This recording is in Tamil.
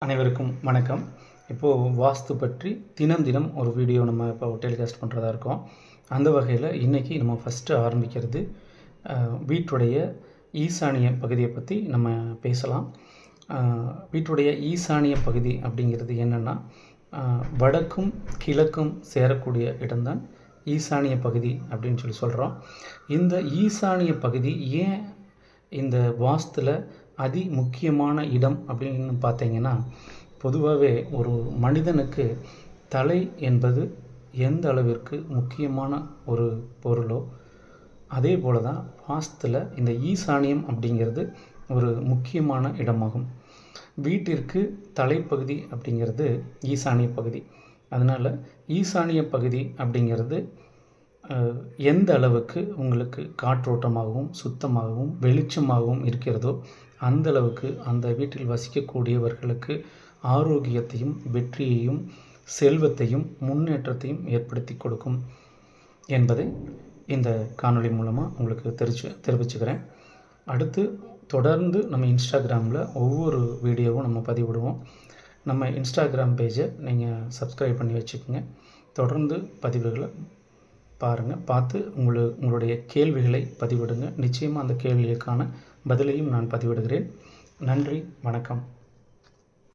அனைவருக்கும் வணக்கம். இப்போது வாஸ்து பற்றி தினம் ஒரு வீடியோ நம்ம இப்போ டெலிகாஸ்ட் பண்ணுறதா இருக்கோம். அந்த வகையில் இன்றைக்கி நம்ம ஃபஸ்ட்டு ஆரம்பிக்கிறது வீட்டுடைய ஈசானிய பகுதியை பற்றி நம்ம பேசலாம். வீட்டுடைய ஈசானிய பகுதி அப்படிங்கிறது என்னென்னா, வடக்கும் கிழக்கும் சேரக்கூடிய இடம்தான் ஈசானிய பகுதி அப்படின்னு சொல்கிறோம். இந்த ஈசானிய பகுதி ஏன் இந்த வாஸ்துவில் அதி முக்கியமான இடம் அப்படின்னு பார்த்தீங்கன்னா, பொதுவாகவே ஒரு மனிதனுக்கு தலை என்பது எந்த அளவிற்கு முக்கியமான ஒரு பொருளோ, அதே போல தான் வாஸ்துவில் இந்த ஈசானியம் அப்படிங்கிறது ஒரு முக்கியமான இடமாகும். வீட்டிற்கு தலைப்பகுதி அப்படிங்கிறது ஈசானிய பகுதி. அதனால் ஈசானிய பகுதி அப்படிங்கிறது எந்த அளவுக்கு உங்களுக்கு காற்றோட்டமாகவும் சுத்தமாகவும் வெளிச்சமாகவும் இருக்கிறதோ அந்த அளவுக்கு அந்த வீட்டில் வசிக்கக்கூடியவர்களுக்கு ஆரோக்கியத்தையும் வெற்றியையும் செல்வத்தையும் முன்னேற்றத்தையும் ஏற்படுத்தி கொடுக்கும் என்பதை இந்த காணொளி மூலமாக உங்களுக்கு தெரிவிச்சுக்கிறேன். அடுத்து தொடர்ந்து நம்ம இன்ஸ்டாகிராமில் ஒவ்வொரு வீடியோவும் நம்ம பதிவிடுவோம். நம்ம இன்ஸ்டாகிராம் பேஜை நீங்கள் சப்ஸ்கிரைப் பண்ணி வச்சுக்கோங்க. தொடர்ந்து பதிவுகளை பாருங்கள். பார்த்து உங்களுடைய கேள்விகளை பதிவிடுங்க. நிச்சயமாக அந்த கேள்விகளுக்கான பதிலையும் நான் பதிவிடுகிறேன். நன்றி, வணக்கம்.